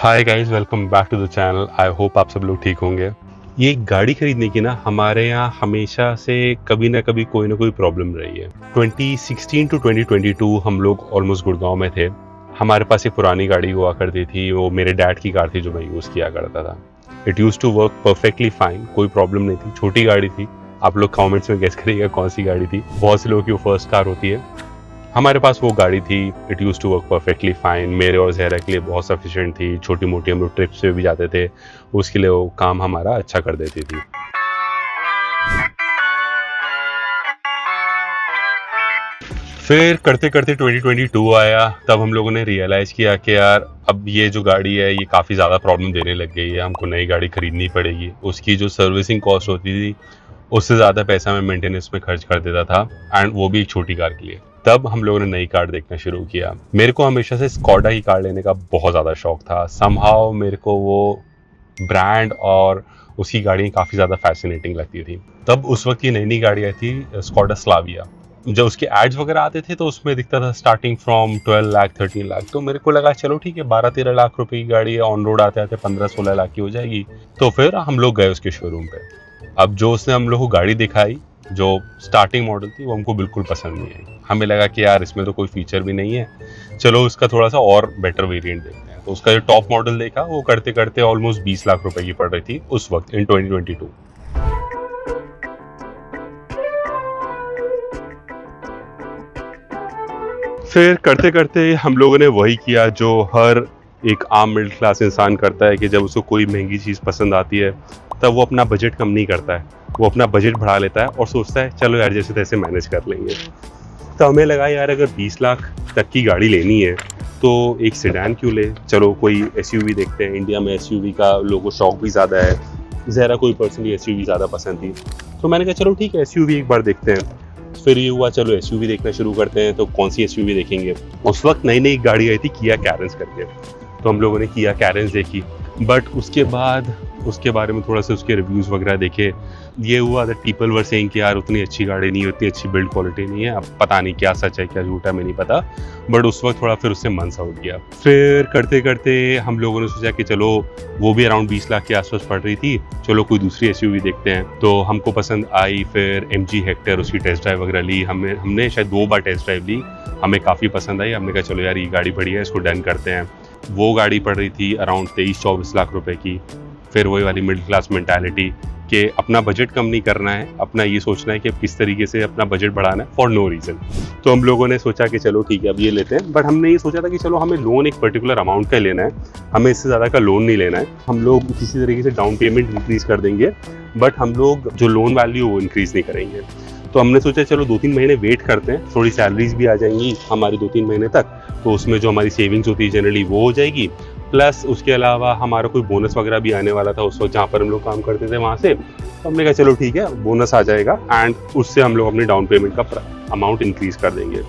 Hi guys, welcome back to the channel. I hope आप सब लोग ठीक होंगे। ये गाड़ी खरीदने की ना हमारे यहाँ हमेशा से कभी ना कभी कोई ना कोई प्रॉब्लम रही है। 2016 टू 2022 हम लोग ऑलमोस्ट गुड़गांव में थे। हमारे पास एक पुरानी गाड़ी हुआ करती थी, वो मेरे डैड की कार थी जो मैं यूज़ किया करता था। It use to work perfectly fine, कोई प्रॉब्लम नहीं थी। छोटी गाड़ी थी, आप लोग कॉमेंट्स में गेस करिएगा कौन सी गाड़ी थी। बहुत से लोगों की वो फर्स्ट कार होती है। हमारे पास वो गाड़ी थी। It use to work perfectly fine, मेरे और जहरा के लिए बहुत सफिशिएंट थी। छोटी मोटी हम लोग ट्रिप्स पे भी जाते थे, उसके लिए वो काम हमारा अच्छा कर देती थी। फिर करते करते 2022 आया, तब हम लोगों ने रियलाइज़ किया कि यार अब ये जो गाड़ी है ये काफ़ी ज़्यादा प्रॉब्लम देने लग गई है, हमको नई गाड़ी खरीदनी पड़ेगी। उसकी जो सर्विसिंग कॉस्ट होती थी उससे ज़्यादा पैसा मैं मेंटेनेंस में खर्च कर देता था, एंड वो भी एक छोटी कार के लिए। तब हम लोगों ने नई कार देखना शुरू किया। मेरे को हमेशा से स्कॉडा की कार लेने का बहुत ज़्यादा शौक था। समहाउ मेरे को वो ब्रांड और उसकी गाड़ियाँ काफ़ी ज़्यादा फैसिनेटिंग लगती थी। तब उस वक्त की नई नई गाड़ी आई थी, स्कॉडा स्लाविया। जब उसके एड्स वगैरह आते थे तो उसमें दिखता था स्टार्टिंग फ्रॉम 12 लाख 13 लाख। तो मेरे को लगा चलो ठीक है, 12-13 लाख रुपए की गाड़ी है, ऑन रोड आते आते 15-16 लाख की हो जाएगी। तो फिर हम लोग गए उसके शोरूम पे। अब जो उसने हम लोग को गाड़ी दिखाई, जो स्टार्टिंग मॉडल थी, वो हमको बिल्कुल पसंद नहीं आई। हमें लगा कि यार इसमें तो कोई फीचर भी नहीं है, चलो उसका थोड़ा सा और बेटर वेरिएंट देखते हैं। तो उसका जो टॉप मॉडल देखा, वो करते करते ऑलमोस्ट 20 लाख रुपए की पड़ रही थी उस वक्त इन 2022। फिर करते करते हम लोगों ने वही किया जो हर एक आम मिडिल क्लास इंसान करता है कि जब उसको कोई महंगी चीज़ पसंद आती है तब वो अपना बजट कम नहीं करता है, वो अपना बजट बढ़ा लेता है और सोचता है चलो यार जैसे तैसे मैनेज कर लेंगे। तो हमें लगा यार अगर 20 लाख तक की गाड़ी लेनी है तो एक सेडान क्यों ले, चलो कोई एसयूवी देखते हैं। इंडिया में एसयूवी का लोगों को शौक भी ज़्यादा है, ज़रा कोई पर्सनली एसयूवी ज़्यादा पसंद थी। तो मैंने कहा चलो ठीक है, एसयूवी एक बार देखते हैं। फिर ये हुआ चलो एसयूवी देखना शुरू करते हैं। तो कौन सी एसयूवी देखेंगे? उस वक्त नई नई गाड़ी आई थी किया कैरेंस करके, तो हम लोगों ने किया कैरेंस देखी। बट उसके बाद उसके बारे में थोड़ा सा उसके रिव्यूज़ वगैरह देखे। ये हुआ दैट पीपल वर सेइंग कि यार उतनी अच्छी गाड़ी नहीं है, उतनी अच्छी बिल्ड क्वालिटी नहीं है। अब पता नहीं क्या सच है क्या झूठ है, मैं नहीं पता। बट उस वक्त थोड़ा फिर उससे मन सा उठ गया। फिर करते करते हम लोगों ने सोचा कि चलो वो भी अराउंड 20 लाख के आसपास पड़ रही थी, चलो कोई दूसरी एसयूवी देखते हैं। तो हमको पसंद आई। फिर MG हेक्टर, उसकी टेस्ट ड्राइव वगैरह ली। हमने शायद 2 बार टेस्ट ड्राइव ली, हमें काफ़ी पसंद आई। हमने कहा चलो यार ये गाड़ी बढ़िया है, इसको डन करते हैं। वो गाड़ी पड़ रही थी अराउंड 23-24 लाख रुपए की। फिर वही वाली मिडिल क्लास मेंटालिटी कि अपना बजट कम नहीं करना है, अपना ये सोचना है कि अब किस तरीके से अपना बजट बढ़ाना है फॉर नो रीज़न। तो हम लोगों ने सोचा कि चलो ठीक है अब ये लेते हैं। बट हमने ये सोचा था कि चलो हमें लोन एक पर्टिकुलर अमाउंट का लेना है, हमें इससे ज़्यादा का लोन नहीं लेना है। हम लोग किसी तरीके से डाउन पेमेंट इंक्रीज़ कर देंगे, बट हम लोग जो लोन वैल्यू वो इंक्रीज़ नहीं करेंगे। तो हमने सोचा चलो 2-3 महीने वेट करते हैं, थोड़ी सैलरीज भी आ जाएंगी हमारी 2-3 महीने तक, तो उसमें जो हमारी सेविंग्स होती है जनरली वो हो जाएगी। प्लस उसके अलावा हमारा कोई बोनस वगैरह भी आने वाला था उस वक्त जहाँ पर हम लोग काम करते थे वहाँ से। तो हमने कहा चलो ठीक है, बोनस आ जाएगा एंड उससे हम लोग अपनी डाउन पेमेंट का अमाउंट इंक्रीज़ कर देंगे।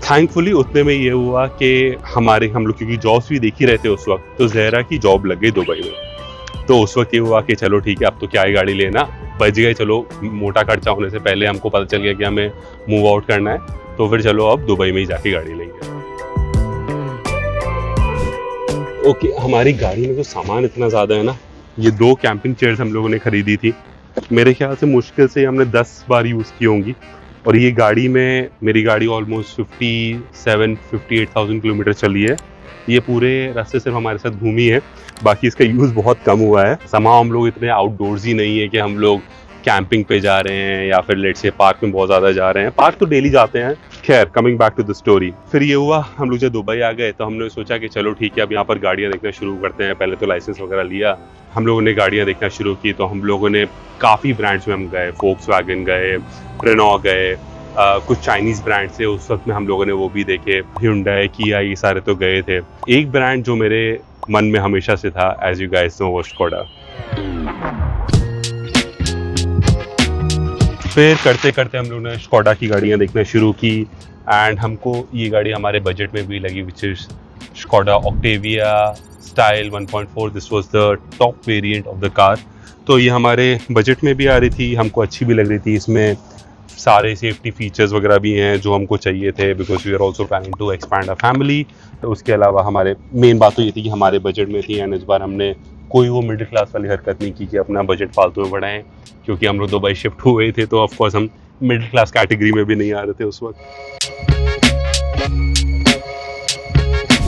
थैंकफुली उतने में ये हुआ कि हम लोग क्योंकि जॉब्स भी देख ही रहे थे उस वक्त, तो जहरा की जॉब लग गई दुबई में। तो उस वक्त ये हुआ कि चलो ठीक है अब तो क्या ही गाड़ी लेना, बच गए। चलो मोटा खर्चा होने से पहले हमको पता चल गया कि हमें मूव आउट करना है, तो फिर चलो अब दुबई में ही जाके गाड़ी लेंगे। ओके, हमारी गाड़ी में जो सामान इतना ज़्यादा है ना, ये 2 कैंपिंग चेयर्स हम लोगों ने खरीदी थी। मेरे ख्याल से मुश्किल से हमने 10 बार यूज़ की होंगी। और ये गाड़ी में मेरी गाड़ी ऑलमोस्ट 57-58,000 किलोमीटर चली है। ये पूरे रास्ते सिर्फ हमारे साथ घूमी है, बाकी इसका यूज़ बहुत कम हुआ है। समां हम लोग इतने आउटडोर्स ही नहीं है कि हम लोग कैंपिंग पे जा रहे हैं या फिर लेट्स से पार्क में बहुत ज़्यादा जा रहे हैं। पार्क तो डेली जाते हैं। खैर, coming back to the story, फिर ये हुआ हम लोग जब दुबई आ गए तो हमने सोचा कि चलो ठीक है अब यहाँ पर गाड़ियाँ देखना शुरू करते हैं। पहले तो लाइसेंस वगैरह लिया, हम लोगों ने गाड़ियाँ देखना शुरू की। तो हम लोगों ने काफ़ी ब्रांड्स में हम गए, फोक्सवैगन गए, रेनॉ गए, कुछ चाइनीज़ ब्रांड से उस वक्त में हम लोगों ने वो भी देखे, hyundai, किया, ये सारे तो गए थे। एक ब्रांड जो मेरे मन में हमेशा से था, एज यू गाइस नो, वो स्कोडा। फिर करते करते हम लोगों ने स्कोडा की गाड़ियाँ देखना शुरू की एंड हमको ये गाड़ी हमारे बजट में भी लगी, which is Skoda Octavia style 1.4। This was the top variant of the car. तो ये हमारे बजट में भी आ रही थी, हमको अच्छी भी लग रही थी। इसमें सारे सेफ्टी फीचर्स वगैरह भी हैं जो हमको चाहिए थे, because we are also planning to expand a family. उसके अलावा हमारे मेन बात तो ये थी कि हमारे बजट में थी, एंड इस बार हमने कोई वो मिडिल क्लास वाली हरकत नहीं की कि अपना बजट फालतू में बढ़ाएं, क्योंकि हम लोग दुबई शिफ्ट हुए थे तो ऑफकोर्स हम मिडिल क्लास कैटेगरी में भी नहीं आ रहे थे उस वक्त।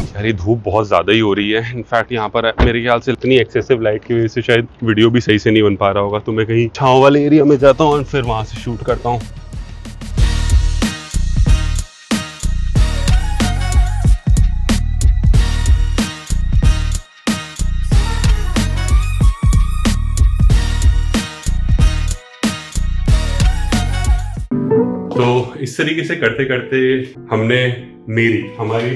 यार ये धूप बहुत ज़्यादा ही हो रही है। इनफैक्ट यहाँ पर मेरे ख्याल से इतनी एक्सेसिव लाइट की वजह से शायद वीडियो भी सही से नहीं बन पा रहा होगा, तो मैं कहीं छाँव वाले एरिया में जाता हूँ और फिर वहाँ से शूट करता हूँ। तो इस तरीके से करते करते हमने हमारी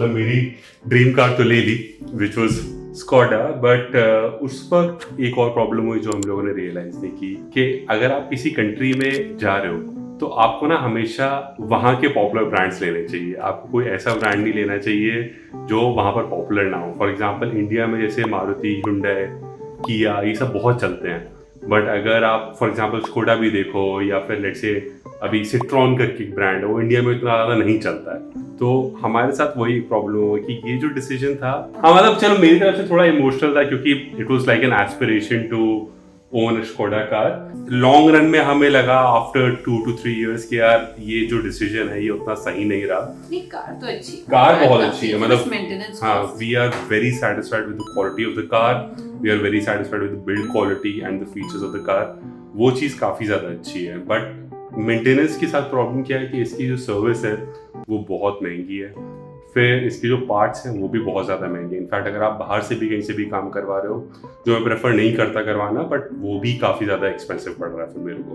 मेरी ड्रीम कार तो ले ली, विच वॉज स्कॉडा। बट उस वक्त एक और प्रॉब्लम हुई जो हम लोगों ने रियलाइज नहीं की कि अगर आप किसी कंट्री में जा रहे हो तो आपको ना हमेशा वहाँ के पॉपुलर ब्रांड्स लेने चाहिए। आपको कोई ऐसा ब्रांड नहीं लेना चाहिए जो वहाँ पर पॉपुलर ना हो। फॉर एग्जाम्पल इंडिया में जैसे मारुति, हुंडई, किया, ये सब बहुत चलते हैं। बट अगर आप फॉर एग्जाम्पल स्कोडा भी देखो, या फिर लेट्स से अभी सिट्रॉन करके एक ब्रांड है, वो इंडिया में इतना ज़्यादा नहीं चलता है। तो हमारे साथ वही प्रॉब्लम हुआ कि ये जो डिसीजन था, हाँ मतलब चलो मेरी तरफ से थोड़ा इमोशनल था, क्योंकि it was like an aspiration to own Skoda car. Long run में हमें लगा आफ्टर 2 to 3 years कि यार ये जो डिसीजन है ये उतना सही नहीं रहा। नहीं, कार तो अच्छी, कार बहुत अच्छी है, मतलब मेंटेनेंस। हाँ, we are very satisfied with the quality of the car, we are very satisfied with the build quality and the features of the car. वो चीज़ काफ़ी ज़्यादा अच्छी है। बट मेंटेनेंस के साथ प्रॉब्लम क्या है कि इसकी जो सर्विस है वो बहुत महंगी है, फिर इसके जो पार्ट्स हैं वो भी बहुत ज़्यादा महंगे। इनफैक्ट अगर आप बाहर से भी कहीं से भी काम करवा रहे हो, जो मैं प्रेफर नहीं करता करवाना, बट वो भी काफ़ी ज़्यादा एक्सपेंसिव पड़ रहा है फिर मेरे को।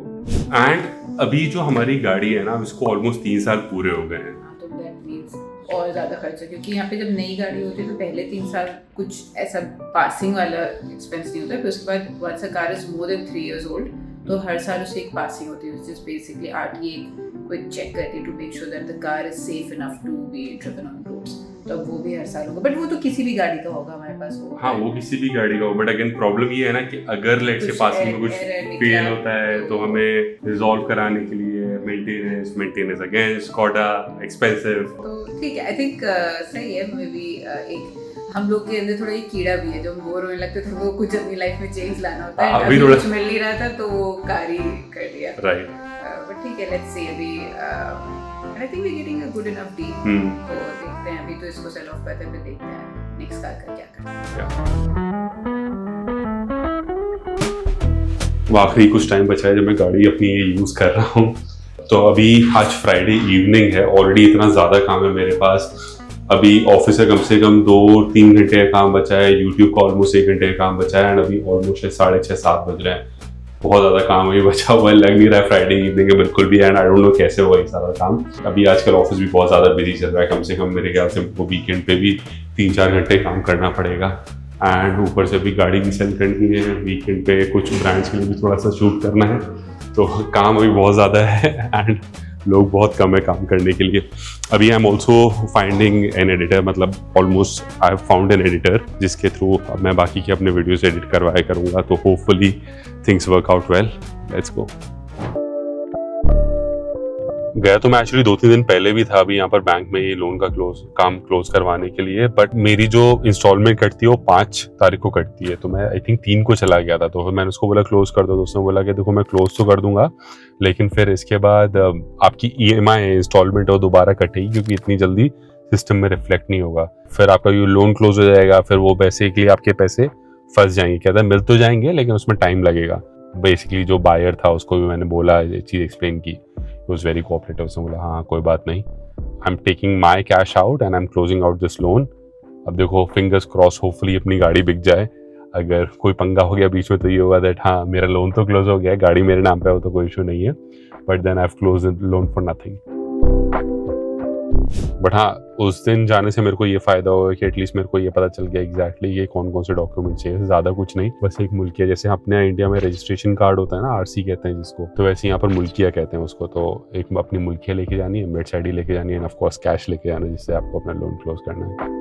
एंड अभी जो हमारी गाड़ी है ना, उसको ऑलमोस्ट 3 साल पूरे हो गए हैं। तो दैट मींस और ज़्यादा खर्चा, क्योंकि यहाँ पे जब नई गाड़ी होती है तो पहले 3 साल कुछ ऐसा पासिंग वाला एक्सपेंस नहीं होता, फिर उसके बाद once a car is more than 3 years old तो हर साल उससे एक पासिंग होती है, which is basically RTA quick check करती है to make sure that the car is safe enough to be driven on roads. तो वो भी हर साल होगा, बट वो तो किसी भी गाड़ी का होगा हमारे पास वो। हाँ, वो किसी भी गाड़ी का होगा, बट अगेन प्रॉब्लम ये है ना कि अगर लेट से पासिंग में कुछ फेल होता है तो हमें रिजॉल्व कराने के लिए मेंटेनेंस अगेन स्कॉडा एक्सपेंसिव। तो ठीक है, आई थिंक सही है। मे बी एक हम लोग के अंदर थोड़ा ये कीड़ा भी है, जो हम बोर होने लगते थे वो कुछ अपनी लाइफ में चेंज लाना होता है। अभी कुछ मिल नहीं रहा था तो वो कार ही कर लिया, राइट। बट ठीक है, लेट्स सी। अभी I think we are getting a good enough deal, तो देखते हैं। अभी तो इसको सेल ऑफ करते हैं, फिर देखते हैं नेक्स्ट कार का क्या करना है। आखिरी कुछ टाइम बचा है जब मैं गाड़ी अपनी यूज़ कर रहा हूँ। तो अभी आज फ्राइडे इवनिंग है, ऑलरेडी इतना ज़्यादा काम है मेरे पास। अभी ऑफिस से कम 2-3 घंटे का काम बचा है, यूट्यूब का ऑलमोस्ट 1 घंटे का काम बचा है, एंड अभी ऑलमोस्ट 6:30-7 बज रहे हैं। बहुत ज़्यादा काम अभी बचा हुआ है, लग नहीं रहा है फ्राइडे इवनिंग है बिल्कुल भी, एंड आई डोंट नो कैसे हुआ ये सारा काम। अभी आजकल ऑफिस भी बहुत ज़्यादा बिजी चल रहा है, कम से कम मेरे ख्याल से वो वीकेंड पे भी 3-4 घंटे काम करना पड़ेगा। एंड ऊपर से अभी गाड़ी भी सेल करनी है, वीकेंड पे कुछ ब्रांड्स के लिए भी थोड़ा सा शूट करना है, तो काम अभी बहुत ज़्यादा है एंड लोग बहुत कम है काम करने के लिए। अभी I am also finding an editor, मतलब almost I have found an editor जिसके थ्रू अब मैं बाकी के अपने वीडियोस एडिट करवाया करूँगा, तो hopefully things work out well. Let's go. गया तो मैं एक्चुअली 2-3 दिन पहले भी था अभी यहाँ पर बैंक में ये लोन का काम क्लोज करवाने के लिए, बट मेरी जो इंस्टॉलमेंट कटती है वो 5 तारीख को कटती है, तो मैं आई थिंक 3 को चला गया था। तो फिर मैंने उसको बोला क्लोज कर दो, तो उसने बोला कि देखो मैं क्लोज तो कर दूंगा, लेकिन फिर इसके बाद आपकी EMI इंस्टॉलमेंट है वो दोबारा कटेगी, क्योंकि इतनी जल्दी सिस्टम में रिफ्लेक्ट नहीं होगा। फिर आपका ये लोन क्लोज हो जाएगा, फिर वो पैसे के लिए आपके पैसे फंस जाएंगे। कहता है मिल तो जाएंगे लेकिन उसमें टाइम लगेगा। बेसिकली जो बायर था उसको भी मैंने बोला, ये चीज़ एक्सप्लेन की, वॉज वेरी कोऑपरेटिव। उसने बोला हाँ कोई बात नहीं, I am taking my cash out and I am closing out this loan. अब देखो फिंगर्स क्रॉस, होपफुली अपनी गाड़ी बिक जाए। अगर कोई पंगा हो गया बीच में तो ये होगा दैट हाँ मेरा लोन तो क्लोज हो गया है, गाड़ी मेरे नाम पे हो तो कोई इशू नहीं है, but then I have close the loan for nothing. But हाँ, उस दिन जाने से मेरे को ये फ़ायदा हुआ कि एटलीस्ट मेरे को ये पता चल गया एग्जैक्टली ये कौन कौन से डॉक्यूमेंट चाहिए। ज़्यादा कुछ नहीं, बस एक मुल्किया, जैसे अपने इंडिया में रजिस्ट्रेशन कार्ड होता है ना, RC कहते हैं जिसको, तो वैसे यहाँ पर मुल्किया कहते हैं उसको। तो एक अपनी मुल्किया लेके जानी है, मेड साइड लेके जानी है, एंड ऑफ कोर्स कैश लेके जाना है, जिससे आपको अपना लोन क्लोज करना है।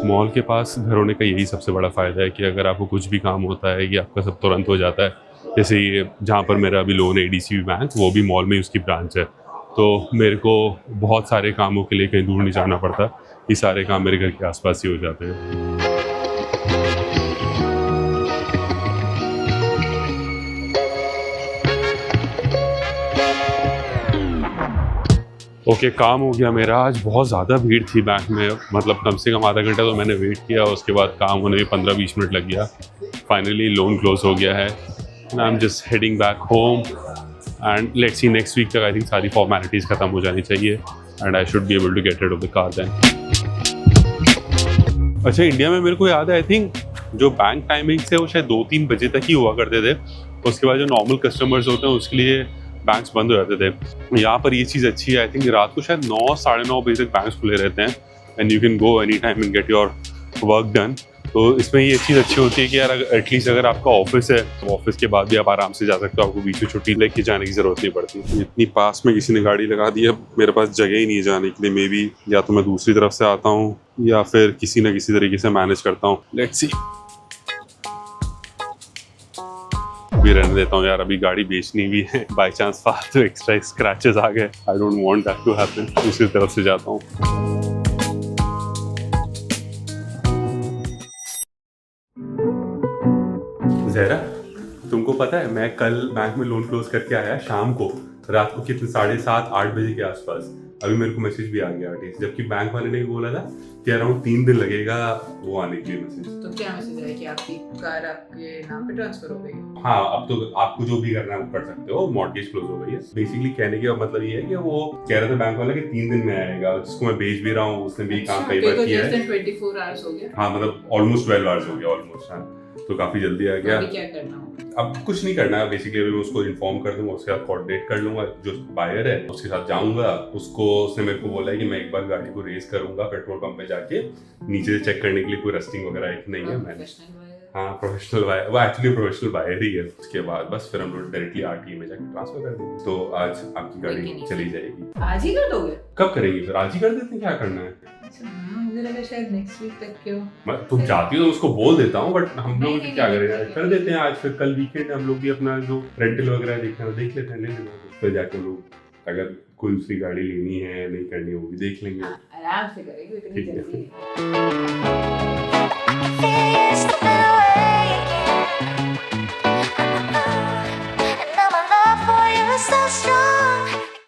मॉल के पास घर होने का यही सबसे बड़ा फ़ायदा है कि अगर आपको कुछ भी काम होता है ये आपका सब तुरंत हो जाता है। जैसे ये जहाँ पर मेरा अभी लोन है ADCB बैंक, वो भी मॉल में ही उसकी ब्रांच है, तो मेरे को बहुत सारे कामों के लिए कहीं दूर नहीं जाना पड़ता, ये सारे काम मेरे घर के आसपास ही हो जाते हैं। ओके, काम हो गया मेरा। आज बहुत ज़्यादा भीड़ थी बैंक में, मतलब कम से कम आधा घंटा तो मैंने वेट किया, उसके बाद काम होने में 15-20 मिनट लग गया। फाइनली लोन क्लोज हो गया है। I am just heading back home and let's see next week तक आई थिंक सारी फॉर्मेलिटीज़ ख़त्म हो जानी चाहिए and I should be able to get rid of the car then. अच्छा, इंडिया में मेरे को याद है आई थिंक जो बैंक टाइमिंग्स है वो शायद 2-3 बजे तक ही हुआ करते थे, उसके बाद जो नॉर्मल कस्टमर्स होते हैं उसके लिए बैंक्स बंद हो जाते थे। यहाँ पर ये चीज़ अच्छी है, आई थिंक रात को शायद 9-9:30 बजे तक बैंक्स खुले रहते हैं and you can go any time and get your work done. तो इसमें ये चीज़ अच्छी होती है कि यार एटलीस्ट अगर आपका ऑफिस है तो ऑफिस के बाद भी आप आराम से जा सकते हो, आपको बीच में छुट्टी लेके जाने की जरूरत नहीं पड़ती। इतनी पास में किसी ने गाड़ी लगा दी है, मेरे पास जगह ही नहीं है जाने के लिए। मे बी या तो मैं दूसरी तरफ से आता हूँ या फिर किसी न किसी तरीके से मैनेज करता हूँ। लेट्स सी, भी रहने देता हूँ यार, अभी गाड़ी बेचनी भी है। बाई चांस फालतू एक्स्ट्रा स्क्रैचेस आ गए, I don't want that to happen. दूसरी तरफ से जाता हूँ। ज़हरा, तुमको पता है मैं कल बैंक में लोन क्लोज करके आया शाम को, रात को कितने 7:30-8 बजे के आसपास। अभी मेरे को मैसेज भी आ गया आर्टिस्ट, जबकि बैंक वाले ने बोला था कि अराउंड 3 दिन लगेगा वो आने के लिए मैसेज। तो क्या मैसेज आया कि आपकी कार आपके नाम पे ट्रांसफर हो गई? हाँ, अब तो आपको जो भी करना है वो कर सकते हो, मॉर्गेज क्लोज हो गई है। बेसिकली कहने का मतलब ये है कि वो कह रहा था बैंक वाला कि 3 दिन में आएगा, जिसको मैं भेज भी रहा हूँ, उसने भी काम कई बार किया है। 24 आवर्स हो गया। हाँ, मतलब ऑलमोस्ट 12 आवर्स हो गया ऑलमोस्ट। हाँ, तो काफी जल्दी आ गया। अभी क्या करना होगा? अब कुछ नहीं करना है, बेसिकली अभी मैं उसको इन्फॉर्म कर दूंगा, उसके साथ कोऑर्डिनेट कर लूंगा, जो बायर है उसके साथ जाऊंगा। उसने मेरे को बोला है कि मैं एक बार गाड़ी को रेस करूंगा पेट्रोल पंप पे जाके, नीचे से चेक करने के लिए कोई रस्टिंग वगैरह है कि नहीं है। मैंने हाँ, प्रोफेशनल बायर, वो एक्चुअली प्रोफेशनल बायर ही है। उसके बाद बस फिर हम लोग डायरेक्टली RTA में जाके ट्रांसफर कर देंगे। तो आज आपकी गाड़ी चली जाएगी। आज ही कर दोगे? कब करेंगे फिर? आज ही कर देते हैं, क्या करना है? मुझे लगा शायद नेक्स्ट वीक तक क्यों। तुम जाती हो तो उसको बोल देता हूँ, बट हम लोग क्या करेंगे, कर देते हैं आज। फिर कल वीकेंड हम लोग भी अपना जो रेंटल वगैरह देखना है देख लेते हैं, ले लेना। फिर जाके लोग अगर कोई दूसरी गाड़ी लेनी है नहीं करनी है वो भी देख लेंगे। आराम से करेंगे, इतनी जल्दी। So strong.